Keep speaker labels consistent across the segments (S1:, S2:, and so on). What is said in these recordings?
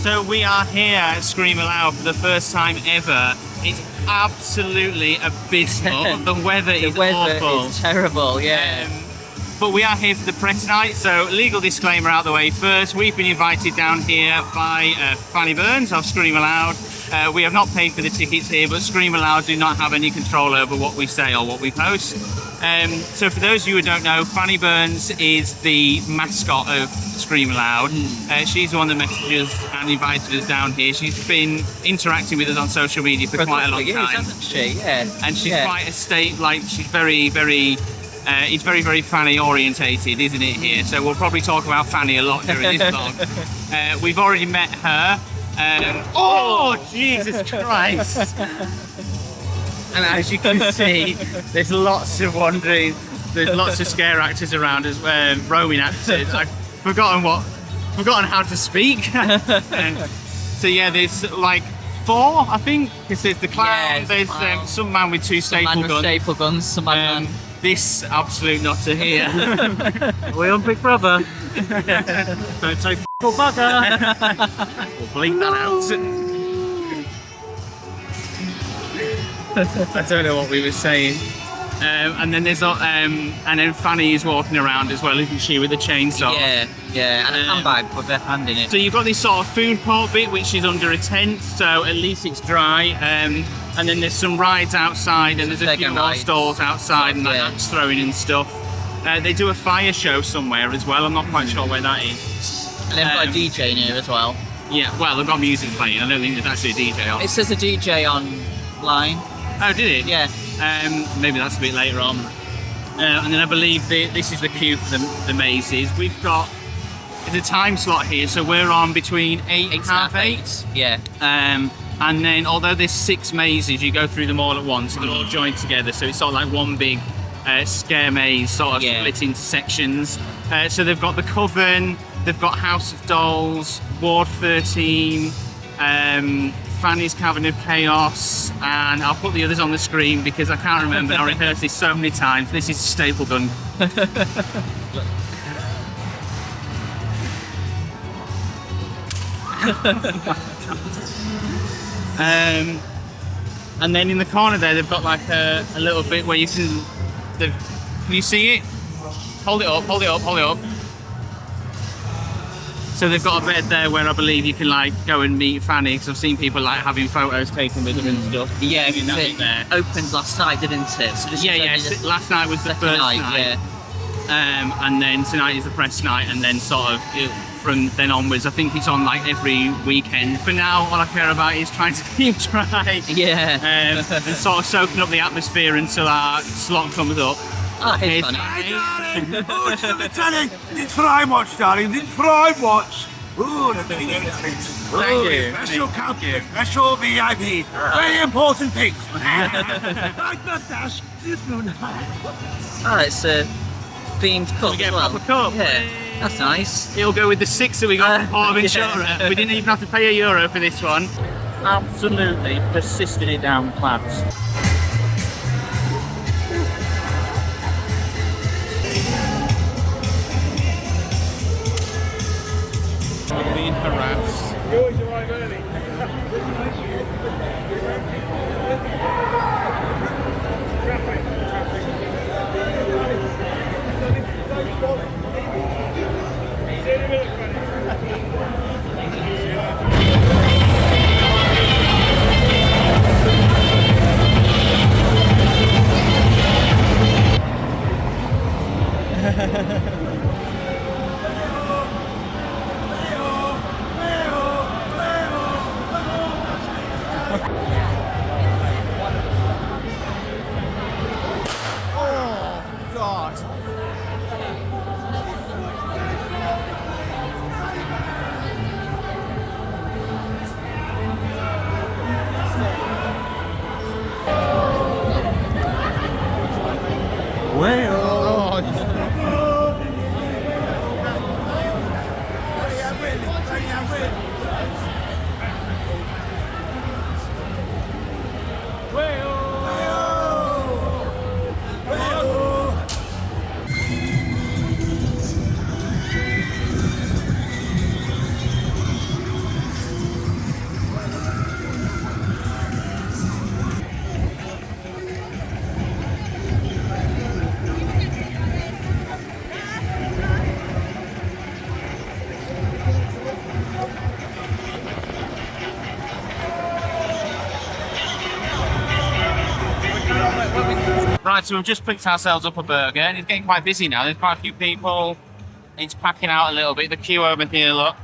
S1: So we are here at Scream Aloud for the first time ever. It's absolutely abysmal. The weather is awful.
S2: Is terrible, yeah.
S1: But we are here for the press night, so legal disclaimer out the way first. We've been invited down here by Fannie Burns of Scream Aloud. We have not paid for the tickets here, but Scream Aloud do not have any control over what we say or what we post. So for those of you who don't know, Fannie Burns is the mascot of Scream Aloud. She's the one that messaged us and invited us down here. She's been interacting with us on social media for quite a long time.
S2: Hasn't she? Yeah.
S1: And she's quite she's very, very... it's very, very Fanny orientated, isn't it, here? So we'll probably talk about Fanny a lot during this vlog. We've already met her. Oh, Jesus Christ! And as you can see, there's lots of wandering, there's lots of scare actors around us, roaming actors. I've forgotten how to speak. So yeah, there's like 4, I think, because there's the clown, there's some man with 2 staple guns.
S2: Some man.
S1: This absolute nutter here. We're on Big Brother. Don't say f***ing bugger. We'll bleep that out. I don't know what we were saying. And then there's and then Fanny is walking around as well, isn't she, with a chainsaw?
S2: Yeah, and a handbag with her hand in it.
S1: So you've got this sort of food court bit which is under a tent, so at least it's dry. And then there's some rides outside, and there's a few more stalls outside, and like axe throwing and stuff. They do a fire show somewhere as well. I'm not quite sure where that is.
S2: And they've got a DJ in here as well.
S1: Yeah, well, they've got music playing. I don't think there's actually a DJ on.
S2: It says a DJ online.
S1: Oh, did it?
S2: Yeah.
S1: Maybe that's a bit later on. And then I believe this is the queue for the mazes. We've got a time slot here, so we're on between 8 and half 8.
S2: Yeah.
S1: And then, although there's 6 mazes, you go through them all at once, and they're all joined together, so it's sort of like one big scare maze, sort of split into sections. So they've got the Cavern, they've got House of Dolls, Ward 13, Fannie's Cavern of Chaos, and I'll put the others on the screen because I can't remember. I rehearsed this so many times. This is staple gun. And then in the corner there, they've got like a little bit where you can you see it? Hold it up, hold it up, hold it up. So they've got a bed there where I believe you can like go and meet Fanny, because I've seen people like having photos taken with them and stuff.
S2: Yeah, it opened last night, didn't it? So this
S1: last night was the first night.
S2: Yeah.
S1: And then tonight is the press night, and then sort of from then onwards, I think it's on like every weekend. For now, all I care about is trying to keep dry.
S2: Yeah.
S1: And sort of soaking up the atmosphere until our slot comes up.
S2: Oh, it's funny.
S3: Hi, darling. Oh, it's on the telly. It's Prime Watch, darling. It's Prime Watch. Oh, the
S1: Thank you.
S3: special captain, special VIP. Very important things. Like mustache.
S2: Oh, it's a themed cup.
S1: We get
S2: as
S1: a
S2: well.
S1: proper cup.
S2: Yeah, that's nice.
S1: It'll go with the 6 that we got from Port of Insurance. We didn't even have to pay €1 for this one. Absolutely persisted it down plants. We're being harassed.
S3: You always arrive early.
S1: Right, so we've just picked ourselves up a burger, and it's getting quite busy now. There's quite a few people. It's packing out a little bit. The queue over here, look,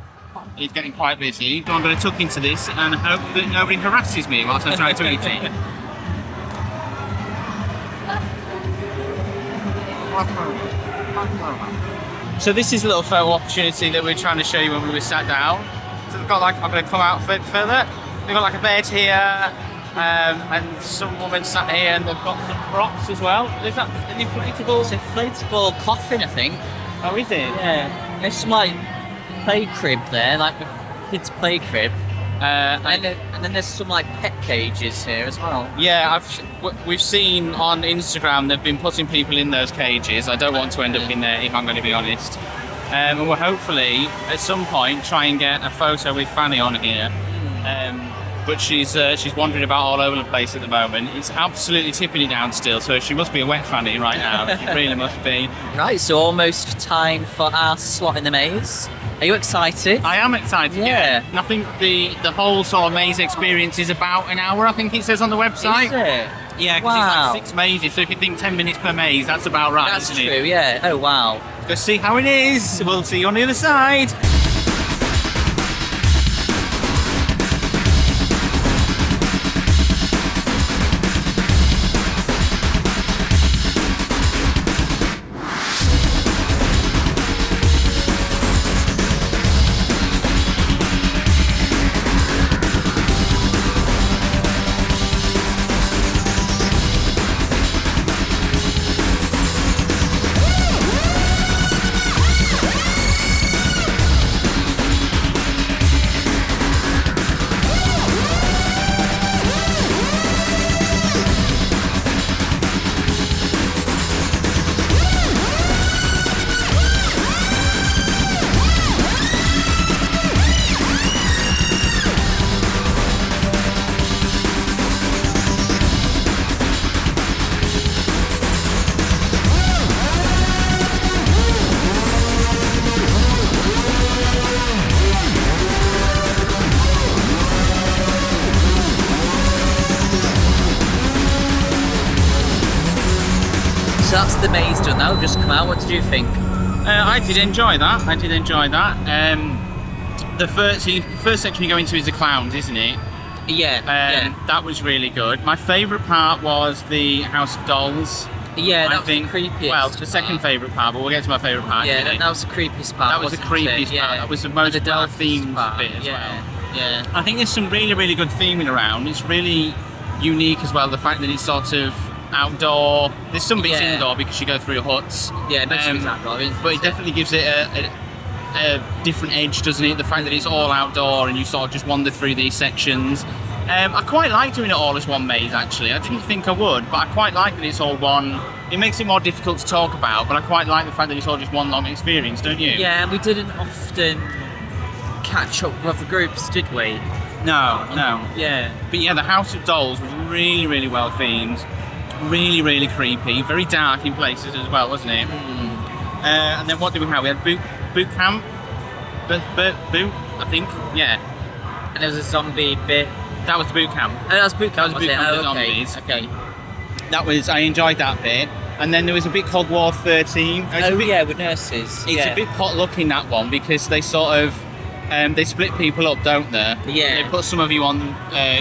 S1: is getting quite busy. So I'm going to tuck into this and hope that nobody harasses me whilst I try to eat it. So this is a little photo opportunity that we're trying to show you when we were sat down. So we've got like, I'm going to come out a bit further. We've got like a bed here, and some woman sat here, and they've got some props as well. Is that an inflatable?
S2: It's an inflatable coffin, I think.
S1: Oh, is it?
S2: Yeah. There's some like play crib there, like a kid's play crib. And then there's some like pet cages here as well.
S1: Yeah, we've seen on Instagram they've been putting people in those cages. I don't want to end up in there, if I'm going to be honest. And we'll hopefully at some point try and get a photo with Fannie on here. But she's wandering about all over the place at the moment. It's absolutely tipping it down still, so she must be a wet Fannie right now. She really must be.
S2: Right, so almost time for our slot in the maze. Are you excited?
S1: I am excited.
S2: Yeah.
S1: And I think the whole sort of maze experience is about an hour, I think it says on the website.
S2: Is it?
S1: Yeah, because
S2: Wow.
S1: it's like 6 mazes, so if you think 10 minutes per maze, that's about right,
S2: That's
S1: isn't
S2: true,
S1: it?
S2: yeah. Oh, wow.
S1: Go see how it is. We'll see you on the other side.
S2: So that's the maze done now. We've just come out. What did you think?
S1: I did enjoy that. The first section you go into is the clowns, isn't it?
S2: Yeah.
S1: That was really good. My favourite part was the House of Dolls.
S2: Yeah,
S1: I
S2: that was
S1: think,
S2: the creepiest.
S1: well, the second favourite part, but we'll get to my favourite part.
S2: Yeah,
S1: in a minute.
S2: that was the creepiest part.
S1: That was the
S2: wasn't it?
S1: creepiest
S2: Yeah.
S1: part. That was the most
S2: And the darkest
S1: well-themed
S2: part.
S1: bit as well.
S2: Yeah.
S1: I think there's some really, really good theming around. It's really unique as well, the fact that it's sort of outdoor. There's some bits
S2: Yeah.
S1: indoor because you go through huts.
S2: Yeah, most of it's outdoor, isn't
S1: But it definitely gives it a different edge, doesn't it? The fact that it's all outdoor and you sort of just wander through these sections. I quite like doing it all as one maze, actually. I didn't think I would, but I quite like that it's all one. It makes it more difficult to talk about, but I quite like the fact that it's all just one long experience, don't you?
S2: Yeah, we didn't often catch up with other groups, did we?
S1: No.
S2: Yeah.
S1: But yeah, the House of Dolls was really, really well themed. Really, really creepy. Very dark in places as well, wasn't it? And then what did we have? We had Bootcamp. Boot, I think. Yeah.
S2: And there was a zombie bit.
S1: That was Bootcamp.
S2: Oh, that was Bootcamp.
S1: That was
S2: was it?
S1: Bootcamp
S2: Oh,
S1: with zombies.
S2: Okay.
S1: I enjoyed that bit. And then there was a bit called Ward 13.
S2: With nurses.
S1: It's a bit potluck in that one because they sort of they split people up, don't they?
S2: Yeah.
S1: They put some of you on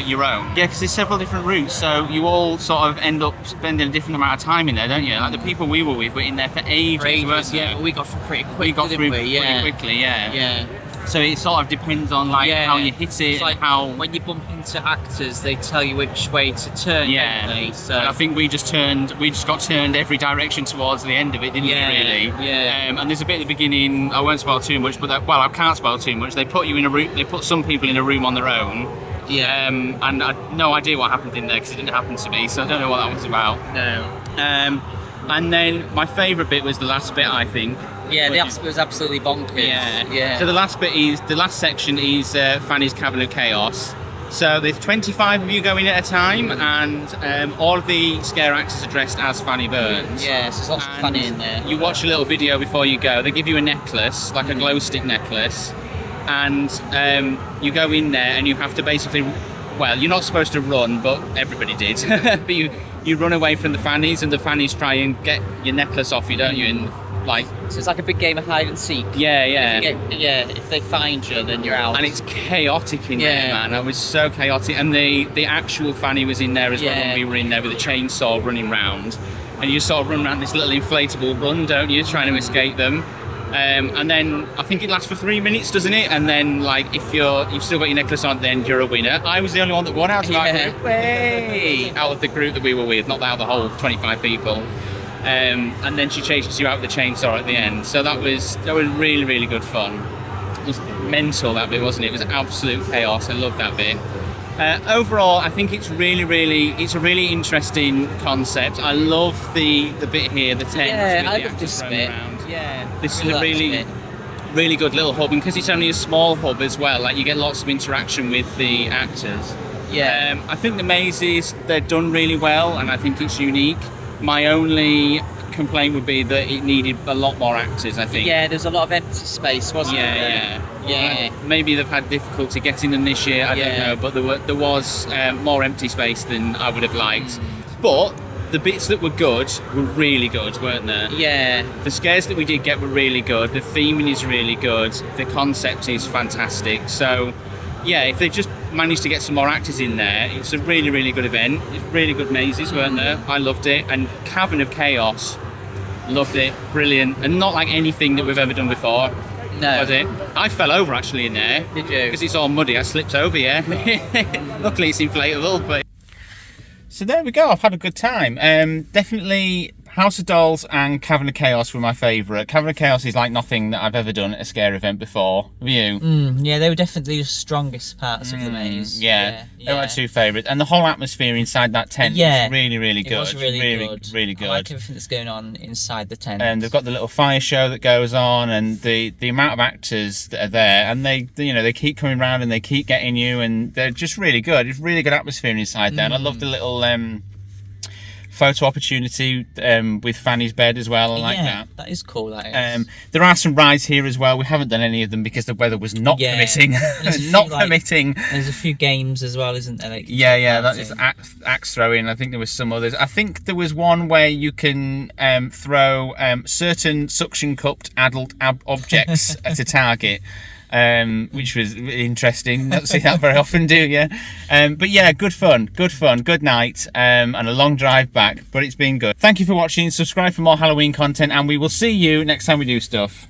S1: your own. Yeah, because there's several different routes, so you all sort of end up spending a different amount of time in there, don't you? Like the people we were with were in there for ages. Weren't they?
S2: Yeah, we got through pretty quick.
S1: We got through
S2: didn't we?
S1: pretty quickly, yeah.
S2: Yeah.
S1: So it sort of depends on like how you hit it,
S2: It's like
S1: and how.
S2: when you bump into actors, they tell you which way to turn.
S1: Yeah.
S2: Don't they? So
S1: And I think we just got turned every direction towards the end of it, didn't we, really?
S2: Yeah.
S1: And there's a bit at the beginning, I won't spoil too much, but I can't spoil too much. They put you in a room, they put some people in a room on their own.
S2: Yeah.
S1: And I had no idea what happened in there because it didn't happen to me, so I don't know what that was about.
S2: No.
S1: And then my favourite bit was the last bit, I think.
S2: Yeah, the last bit was absolutely bonkers. Yeah.
S1: So the last section is Fannie's Cavern of Chaos. So there's 25 of you going at a time, and all of the scare actors are dressed as Fannie Burns.
S2: Yeah, so there's lots of
S1: And
S2: Fannie in there.
S1: You watch a little video before you go. They give you a necklace, like a glow stick necklace, and you go in there and you have to basically well, you're not supposed to run, but everybody did. But you run away from the Fannies, and the Fannies try and get your necklace off you, don't you? And like,
S2: So it's like a big game of hide and seek.
S1: yeah.
S2: If they find you, then you're out.
S1: And it's chaotic in there, man. It was so chaotic. And the actual Fannie was in there as well when we were in there with a chainsaw running round. And you sort of run around this little inflatable run, don't you, trying to escape them. And then I think it lasts for 3 minutes, doesn't it? And then, like, if you've still got your necklace on, then you're a winner. I was the only one that won out of that group. Way out of the group that we were with, not out of the whole 25 people. And then she chases you out with the chainsaw at the end. So that was really, really good fun. It was mental, that bit, wasn't it? It was absolute chaos. I love that bit. Overall, I think it's a really interesting concept. I love the bit here, the tent.
S2: Yeah, I love this bit. Yeah,
S1: this is a really good little hub, and because it's only a small hub as well, like you get lots of interaction with the actors.
S2: Yeah.
S1: I think the mazes, they're done really well, and I think it's unique. My only complaint would be that it needed a lot more actors, I think.
S2: Yeah, there's a lot of empty space, wasn't there? Yeah.
S1: Maybe they've had difficulty getting them this year, I don't know, but there was more empty space than I would have liked. But the bits that were good were really good, weren't there?
S2: Yeah.
S1: The scares that we did get were really good. The theming is really good. The concept is fantastic. So, yeah, if they just managed to get some more actors in there, it's a really, really good event. It's really good mazes, weren't there? I loved it. And Cavern of Chaos, loved it. Brilliant. And not like anything that we've ever done before.
S2: No.
S1: Was it? I fell over actually in there.
S2: Did you?
S1: Because it's all muddy, I slipped over, yeah. Luckily it's inflatable, but... So there we go, I've had a good time. Definitely House of Dolls and Cavern of Chaos were my favourite. Cavern of Chaos is like nothing that I've ever done at a scare event before. Have you?
S2: Yeah, they were definitely the strongest parts of the maze.
S1: Yeah. They were my two favourites. And the whole atmosphere inside that tent was really, really good.
S2: It was really good.
S1: Good.
S2: I like everything that's going on inside the tent.
S1: And they've got the little fire show that goes on, and the amount of actors that are there, and they keep coming around and they keep getting you, and they're just really good. It's really good atmosphere inside there. And I love the little photo opportunity with Fannie's bed as well. I like that.
S2: That is cool. That is.
S1: There are some rides here as well. We haven't done any of them because the weather was not permitting. Not permitting.
S2: There's a few games as well, isn't there? Like,
S1: that is axe throwing. I think there was some others. I think there was one where you can throw certain suction cupped adult objects at a target. Which was interesting. Don't see that very often, do you? But yeah, good fun, good night, and a long drive back, but it's been good. Thank you for watching. Subscribe for more Halloween content, and we will see you next time we do stuff.